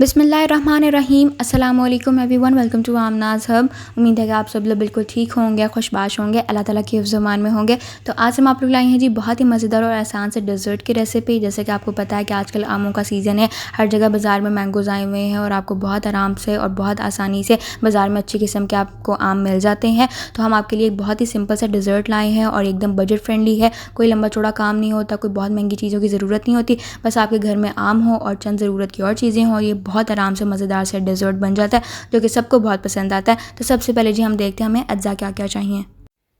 बिस्मिल्लाहिर्रहमानिर्रहीम अस्सलाम वालेकुम एवरीवन, वेलकम टू आमनाज़ हब। उम्मीद है कि आप सब लोग बिल्कुल ठीक होंगे, खुशबाश होंगे, अल्लाह ताला की हिफ्ज़ मान में होंगे। तो आज हम आप लोग लाए हैं जी बहुत ही मज़ेदार और आसान से डेज़र्ट की रेसिपी। जैसे कि आपको पता है कि आजकल आमों का सीज़न है, हर जगह बाज़ार में मैंगोज़ आए हुए हैं और आपको बहुत आराम से और बहुत आसानी से बाज़ार में अच्छी किस्म के आपको आम मिल जाते हैं। तो हम आपके लिए एक बहुत ही सिंपल सा डेज़र्ट लाए हैं और एकदम बजट फ्रेंडली है। कोई लंबा चौड़ा काम नहीं होता, कोई बहुत महंगी चीज़ों की ज़रूरत नहीं होती, बस आपके घर में आम हो और चंद ज़रूरत की और चीज़ें हों। ये बहुत आराम से मज़ेदार से डेज़र्ट बन जाता है जो कि सबको बहुत पसंद आता है। तो सबसे पहले जी हम देखते हैं हमें अज्जा क्या क्या चाहिए।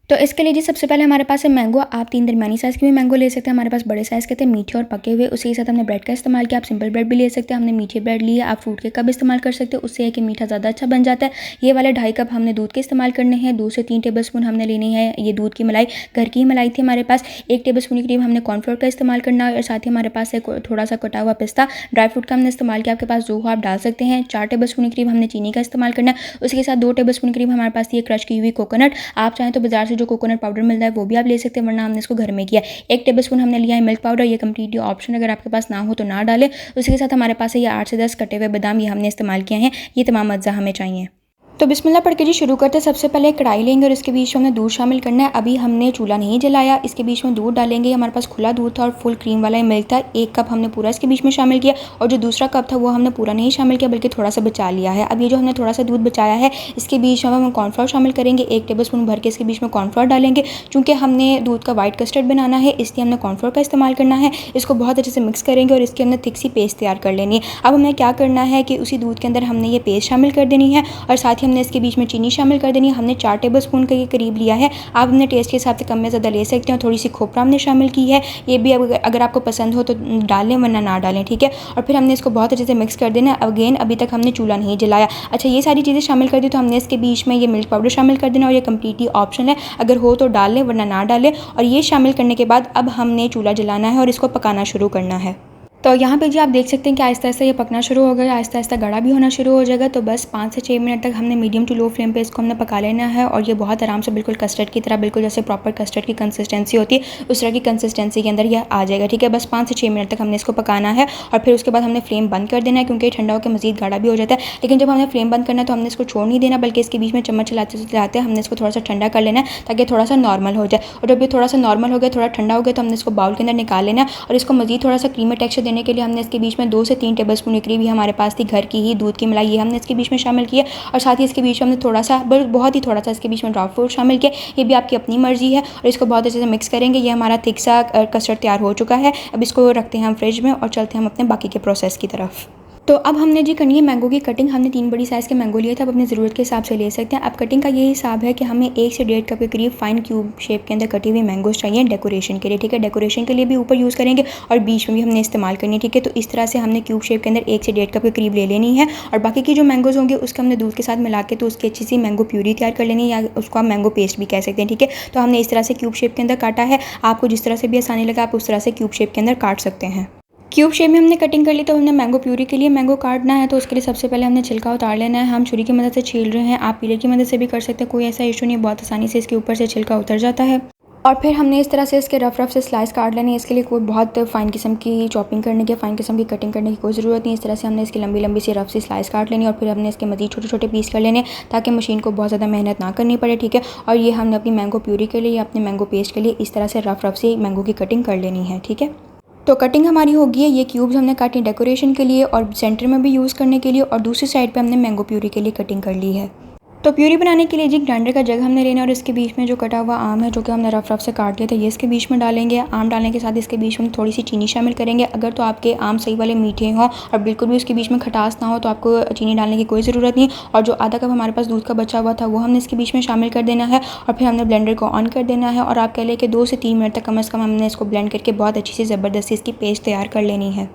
तो इसके लिए जी सबसे पहले हमारे पास है मैंगो। आप 3 दरमियानी साइज़ के भी मैंगो ले सकते हैं, हमारे पास बड़े साइज़ के थे मीठे और पके हुए। उसी के साथ हमने ब्रेड का इस्तेमाल किया, आप सिंपल ब्रेड भी ले सकते हैं, हमने मीठी ब्रेड ली है। आप फ्रूट केक का भी इस्तेमाल कर सकते हैं, उससे है कि मीठा ज़्यादा अच्छा बन जाता है। ये वाले 2.5 कप हमने दूध के इस्तेमाल करने हैं। 2 से 3 टेबलस्पून हमने लेनी है ये दूध की मलाई, घर की ही मलाई थी हमारे पास। 1 टेबलस्पून के करीब हमने कॉर्नफ्लोर का इस्तेमाल करना है और साथ ही हमारे पास है थोड़ा सा कटा हुआ पिस्ता, ड्राई फ्रूट का हमने इस्तेमाल किया, आपके पास जो हो आप डाल सकते हैं। 4 टेबलस्पून के करीब हमने चीनी का इस्तेमाल करना है। उसके साथ 2 टेबलस्पून के करीब हमारे पास ये क्रश की हुई कोकोनट। आप चाहें तो बाजार से जो कोकोनट पाउडर मिलता है वो भी आप ले सकते हैं, वरना हमने इसको घर में किया। 1 टेबलस्पून हमने लिया है मिल्क पाउडर, ये कम्प्लीटली ऑप्शन, अगर आपके पास ना हो तो ना डालें। उसके साथ हमारे पास है ये 8 से 10 कटे हुए बादाम, ये हमने इस्तेमाल किए हैं। ये तमाम अज्जा हमें चाहिए। तो बिस्मिल्लाह पढ़ के जी शुरू करते हैं। सबसे पहले कढ़ाई लेंगे और इसके बीच में हमने दूध शामिल करना है। अभी हमने चूल्हा नहीं जलाया, इसके बीच में दूध डालेंगे। हमारे पास खुला दूध था और फुल क्रीम वाला मिल्क था। 1 कप हमने पूरा इसके बीच में शामिल किया और जो दूसरा कप था वो हमने पूरा नहीं शामिल किया बल्कि थोड़ा सा बचा लिया है। अब ये जो हमने थोड़ा सा दूध बचाया है इसके बीच में हम कॉर्नफ्लोर शामिल करेंगे। 1 टेबलस्पून भर के इसके बीच में कॉर्नफ्लोर डालेंगे। चूँकि हमने दूध का वाइट कस्टर्ड बनाना है इसलिए हमने कॉर्नफ्लोर का इस्तेमाल करना है। इसको बहुत अच्छे से मिक्स करेंगे और इसकी हमने थिक सी पेस्ट तैयार कर लेनी है। अब हमें क्या करना है कि उसी दूध के अंदर हमने ये पेस्ट शामिल कर देनी है और साथ ही हमने इसके बीच में चीनी शामिल कर देनी है। हमने 4 टेबलस्पून के करीब लिया है, आप अपने टेस्ट के हिसाब से कम में ज़्यादा ले सकते हैं। थोड़ी सी खोपरा हमने शामिल की है, ये भी अगर आपको पसंद हो तो डालें वरना ना डालें, ठीक है। और फिर हमने इसको बहुत अच्छे से मिक्स कर देना है। अगेन अभी तक हमने चूल्हा नहीं जलाया। अच्छा, ये सारी चीज़ें शामिल कर दी तो हमने इसके बीच में ये मिल्क पाउडर शामिल कर देना और ये कम्प्लीटली ऑप्शन है, अगर हो तो डाल लें वरना ना डालें। और ये शामिल करने के बाद अब हमने चूल्हा जलाना है और इसको पकाना शुरू करना है। तो यहाँ पे जी आप देख सकते हैं कि आहिस्ता आहिस्ता ये पकना शुरू हो गया, आहिस्ता आहिस्ता गाढ़ा भी होना शुरू हो जाएगा। तो बस 5 से 6 मिनट तक हमने मीडियम टू लो फ्लेम पे इसको हमने पका लेना है और ये बहुत आराम से बिल्कुल कस्टर्ड की तरह, बिल्कुल जैसे प्रॉपर कस्टर्ड की कंसिस्टेंसी होती है उस तरह की कंसिस्टेंसी के अंदर ये आ जाएगा, ठीक है। बस 5 से 6 मिनट तक हमने इसको पकाना है और फिर उसके बाद हमने फ्लेम बंद कर देना है क्योंकि ठंडा होकर मज़ीद गाढ़ा भी हो जाता है। लेकिन जब हमने फ्लेम बंद करना है तो हमने इसको छोड़ नहीं देना बल्कि इसके बीच में चम्मच चलाते हमने इसको थोड़ा सा ठंडा कर लेना है ताकि थोड़ा सा नॉर्मल हो जाए। और जब ये थोड़ा सा नॉर्मल हो गया, थोड़ा ठंडा हो गया, तो हमने इसको बाउल के अंदर निकाल लेना है और इसको मज़ीद थोड़ा सा क्रीमी टेक्सचर देने के लिए हमने इसके बीच में 2 से 3 टेबलस्पून के करीब ही हमारे पास थी घर की ही दूध की मलाई, ये हमने इसके बीच में शामिल किया। और साथ ही इसके बीच में हमने थोड़ा सा बहुत ही थोड़ा सा इसके बीच में ड्राई फ्रूट शामिल किया, ये भी आपकी अपनी मर्जी है। और इसको बहुत अच्छे से मिक्स करेंगे। ये हमारा थिक सा कस्टर्ड तैयार हो चुका है। अब इसको रखते हैं हम फ्रिज में और चलते हैं हम अपने बाकी के प्रोसेस की तरफ। तो अब हमने जी करनी है मैंगो की कटिंग। हमने 3 बड़ी साइज़ के मैंगो लिए थे, अब अपनी ज़रूरत के हिसाब से ले सकते हैं। अब कटिंग का ये हिसाब है कि हमें 1 से 1.5 कप के करीब फाइन क्यूब शेप के अंदर कटी हुई मैंगोज़ चाहिए डेकोरेशन के लिए, ठीक है। डेकोरेशन के लिए भी ऊपर यूज़ करेंगे और बीच में भी हमने इस्तेमाल करनी है, ठीक है। तो इस तरह से हमने क्यूब शेप के अंदर 1 से 1.5 कप के करीब ले लेनी है और बाकी की जो मैंगोज़ होंगे उसको हमने दूध के साथ मिला के तो उसकी अच्छी सी मैंगो प्यूरी तैयार कर लेनी है, या उसको आप मैंगो पेस्ट भी कह सकते हैं, ठीक है। तो हमने इस तरह से क्यूब शेप के अंदर काटा है। आपको जिस तरह से भी आसानी लगा आप उस तरह से क्यूब शेप के अंदर काट सकते हैं। क्यूब शेप में हमने कटिंग कर ली। तो हमने मैंगो प्यूरी के लिए मैंगो काटना है तो उसके लिए सबसे पहले हमने छिलका उतार लेना है। हम छुरी की मदद से छील रहे हैं, आप पीलर की मदद से भी कर सकते हैं, कोई ऐसा इशू नहीं, बहुत आसानी से इसके ऊपर से छिलका उतर जाता है। और फिर हमने इस तरह से इसके रफ से स्लाइस काट लेने हैं। इसके लिए कोई बहुत फ़ाइन किस्म की चॉपिंग करने की, फ़ाइन किस्म की कटिंग करने की कोई ज़रूरत नहीं। इस तरह से हमने इसकी लंबी लंबी सी रफ सी स्लाइस काट लेनी और फिर हमने इसके मज़ीद छोटे छोटे पीस कर लेने ताकि मशीन को बहुत ज़्यादा मेहनत ना करनी पड़े, ठीक है। और ये हमने अपनी मैंगो प्यूरी के लिए या अपने मैंगो पेस्ट के लिए इस तरह से रफ सी मैंगो की कटिंग कर लेनी है, ठीक है। तो कटिंग हमारी होगी है। ये क्यूब्स हमने काटी डेकोरेशन के लिए और सेंटर में भी यूज़ करने के लिए और दूसरी साइड पे हमने मैंगो प्यूरी के लिए कटिंग कर ली है। तो प्यूरी बनाने के लिए जी ग्राइंडर का जग हमने लेना और इसके बीच में जो कटा हुआ आम है जो कि हमने रफ से काट लिया था ये इसके बीच में डालेंगे। आम डालने के साथ इसके बीच में थोड़ी सी चीनी शामिल करेंगे। अगर तो आपके आम सही वाले मीठे हों और बिल्कुल भी उसके बीच में खटास ना हो तो आपको चीनी डालने की कोई ज़रूरत नहीं। और जो आधा कप हमारे पास दूध का बचा हुआ था वो हमने इसके बीच में शामिल कर देना है और फिर हमने ब्लेंडर को ऑन कर देना है और आप कह लें कि 2 से 3 मिनट तक कम अज़ कम हमने इसको ब्लेंड करके बहुत अच्छी सी ज़बरदस्ती इसकी पेस्ट तैयार कर लेनी है।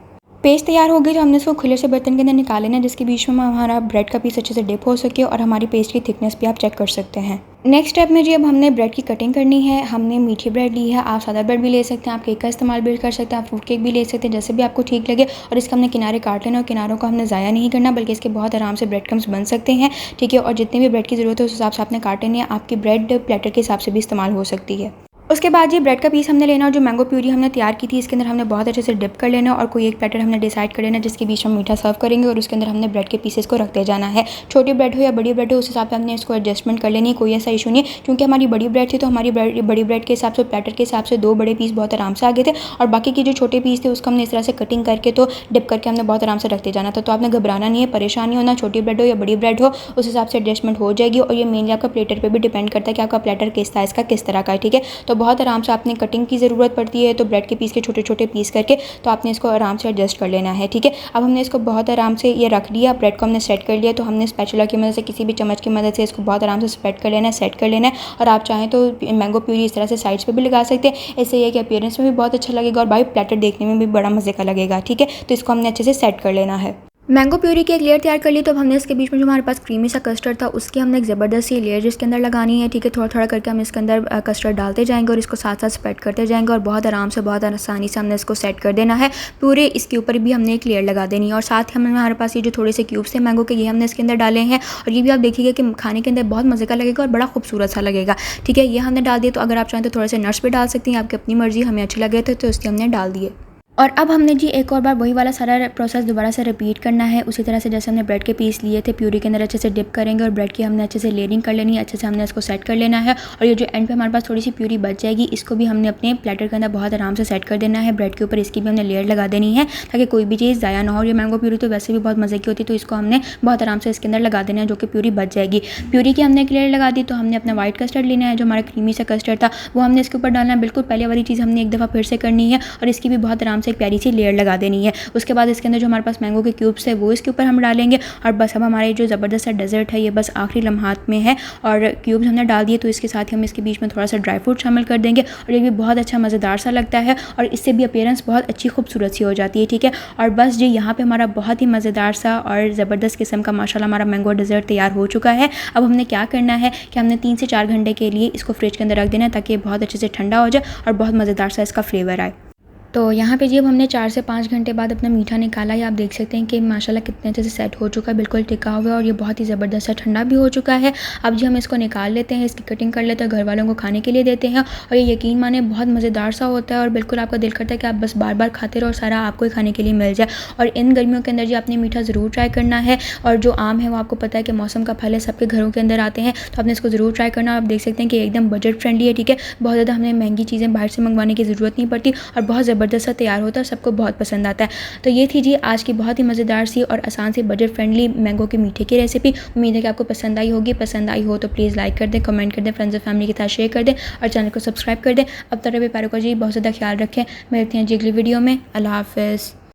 पेस्ट तैयार हो गई तो हमने इसको खुले से बर्तन के अंदर निकाल लेना जिसके बीच में हमारा ब्रेड का पीस अच्छे से डिप हो सके और हमारी पेस्ट की थिकनेस भी आप चेक कर सकते हैं। नेक्स्ट स्टेप में जी अब हमने ब्रेड की कटिंग करनी है। हमने मीठी ब्रेड ली है, आप सादा ब्रेड भी ले सकते हैं, आप केक का इस्तेमाल भी कर सकते हैं, आप फ्रूट केक भी ले सकते हैं, जैसे भी आपको ठीक लगे। और इसका हमने किनारे काट लेना और किनारों को हमने ज़ाया नहीं करना बल्कि इसके बहुत आराम से ब्रेड क्रम्स बन सकते हैं, ठीक है। और जितने भी ब्रेड की ज़रूरत है उस हिसाब से आपने काट लेनी है। आपकी ब्रेड प्लेटर के हिसाब से भी इस्तेमाल हो सकती है। उसके बाद ये ब्रेड का पीस हमने लेना और जो मैंगो प्यूरी हमने तैयार की थी इसके अंदर हमने बहुत अच्छे से डिप कर लेना और कोई एक प्लेटर हमने डिसाइड कर लेना जिसके बीच हम मीठा सर्व करेंगे और उसके अंदर हमने ब्रेड के पीसेस को रखते जाना है। छोटी ब्रेड हो या बड़ी ब्रेड हो उस हिसाब से हमने इसको एडजस्टमेंट कर लेनी है, कोई ऐसा इशू नहीं। क्योंकि हमारी बड़ी ब्रेड थी तो हमारी बड़ी ब्रेड के हिसाब से प्लेटर के हिसाब से 2 बड़े पीस बहुत आराम से आ गए थे और बाकी के जो छोटे पीस थे उसको हमने इस तरह से कटिंग करके तो डिप करके हमने बहुत आराम से रखते जाना था। तो आपने घबराना नहीं है, परेशान नहीं होना, छोटी ब्रेड हो या बड़ी ब्रेड हो उस हिसाब से एडजस्टमेंट हो जाएगी। और ये मेनली आपका प्लेटर पर भी डिपेंड करता है कि आपका प्लेटर किस साइज़ का किस तरह का है, ठीक है। तो बहुत आराम से आपने कटिंग की ज़रूरत पड़ती है तो ब्रेड के पीस के छोटे छोटे पीस करके तो आपने इसको आराम से एडजस्ट कर लेना है, ठीक है। अब हमने इसको बहुत आराम से ये रख लिया, ब्रेड को हमने सेट कर लिया तो हमने स्पैचुला की मदद से किसी भी चम्मच की मदद से इसको बहुत आराम से स्प्रेड कर लेना है, सेट कर लेना है। और आप चाहें तो मैंगो प्यूरी इस तरह से साइड्स पे भी लगा सकते हैं, इससे यह कि अपीयरेंस में भी बहुत अच्छा लगेगा और भाई प्लेटर देखने में भी बड़ा मज़े का लगेगा, ठीक है। तो इसको हमने अच्छे से सेट कर लेना है। मैंगो प्यूरी की एक लेयर तैयार कर ली तो अब हमने इसके बीच में जो हमारे पास क्रीमी सा कस्टर्ड था उसकी हमने एक ज़बरदस्त सी लेयर जिसके अंदर लगानी है, ठीक है। थोड़ा थोड़ा करके हम इसके अंदर कस्टर्ड डालते जाएंगे और इसको साथ साथ स्प्रेड करते जाएंगे और बहुत आराम से बहुत आसानी से हमने इसको सेट कर देना है। पूरे इसके ऊपर भी हमने एक लेयर लगा देनी है और साथ ही हमारे पास ये जो थोड़े से क्यूब्स थे मैंगो के ये हमने इसके अंदर डाले हैं और ये भी आप देखिएगा कि खाने के अंदर बहुत मज़े का लगेगा और बड़ा खूबसूरत सा लगेगा, ठीक है। ये हमने डाल दिए। तो अगर आप चाहें तो थोड़े से नट्स भी डाल सकती हैं, आपकी अपनी मर्ज़ी, हमें अच्छे लगे थे तो इसके हमने डाल दिए। और अब हमने जी एक और बार वही वाला सारा प्रोसेस दोबारा से रिपीट करना है उसी तरह से जैसे हमने ब्रेड के पीस लिए थे प्यूरी के अंदर अच्छे से डिप करेंगे और ब्रेड की हमने अच्छे से लेयरिंग कर लेनी है, अच्छे से हमने इसको सेट कर लेना है। और ये जो एंड पे हमारे पास थोड़ी सी प्यूरी बच जाएगी इसको भी हमने अपने प्लेटर के अंदर बहुत आराम से सेट कर देना है। ब्रेड के ऊपर इसकी भी हमने लेयर लगा देनी है ताकि कोई भी चीज़ ज़ाया ना हो। ये मैंगो प्यूरी तो वैसे भी बहुत मज़े की होती है तो इसको हमने बहुत आराम से इसके अंदर लगा देना है जो कि प्यूरी बच जाएगी। प्यूरी की हमने एक लेयर लगा दी तो हमने अपना वाइट कस्टर्ड लेना है, जो हमारा क्रीमी सा कस्टर्ड था वो हमने इसके ऊपर डालना है। बिल्कुल पहले वाली चीज़ हमने एक दफ़ा फिर से करनी है और इसकी भी बहुत आराम से एक प्यारी सी लेयर लगा देनी है। उसके बाद इसके अंदर जो हमारे पास मैंगो के क्यूब्स है वो इसके ऊपर हम डालेंगे और बस अब हमारे जो ज़बरदस्त सा डेजर्ट है ये बस आखिरी लम्हात में है। और क्यूब्स हमने डाल दिए तो इसके साथ ही हम इसके बीच में थोड़ा सा ड्राई फ्रूट शामिल कर देंगे और ये भी बहुत अच्छा मज़ेदार सा लगता है और इससे भी अपीयरेंस बहुत अच्छी खूबसूरत सी हो जाती है, ठीक है। और बस जी यहाँ पे हमारा बहुत ही मज़ेदार सा और ज़बरदस्त किस्म का माशाल्लाह हमारा मैंगो डेजर्ट तैयार हो चुका है। अब हमने क्या करना है कि हमने 3 से 4 घंटे के लिए इसको फ्रिज के अंदर रख देना है ताकि ये बहुत अच्छे से ठंडा हो जाए और बहुत मज़ेदार सा इसका फ्लेवर आए। तो यहाँ पे जी अब हमने 4 से 5 घंटे बाद अपना मीठा निकाला है। आप देख सकते हैं कि माशाल्लाह कितने अच्छे से सेट हो चुका है, बिल्कुल टिका हुआ है और ये बहुत ही ज़बरदस्त सा ठंडा भी हो चुका है। अब जी हम इसको निकाल लेते हैं, इसकी कटिंग कर लेते हैं, घर वालों को खाने के लिए देते हैं और ये यकीन माने बहुत मज़ेदार सा होता है और बिल्कुल आपका दिल करता है कि आप बस बार बार खाते रहो और सारा आपको ही खाने के लिए मिल जाए। और इन गर्मियों के अंदर जी आपने मीठा ज़रूर ट्राई करना है। और जो आम है वो आपको पता है कि मौसम का फल है, सबके घरों के अंदर आते हैं तो आपने इसको ज़रूर ट्राई करना। आप देख सकते हैं कि एकदम बजट फ्रेंडली है, ठीक है। बहुत ज़्यादा हमें महंगी चीज़ें बाहर से मंगवाने की ज़रूरत नहीं पड़ती और बहुत ज़बरदस्त सा तैयार होता है, सबको बहुत पसंद आता है। तो ये थी जी आज की बहुत ही मज़ेदार सी और आसान सी बजट फ्रेंडली मैंगो के मीठे की रेसिपी। उम्मीद है कि आपको पसंद आई होगी। पसंद आई हो तो प्लीज़ लाइक कर दें, कमेंट कर दें, फ्रेंड्स और फैमिली के साथ शेयर कर दें और चैनल को सब्सक्राइब कर दें। अब तरह प्यारों का जी बहुत ज़्यादा ख्याल रखें। मिलते हैं जी अगली वीडियो में। अल्लाह हाफ़िज़।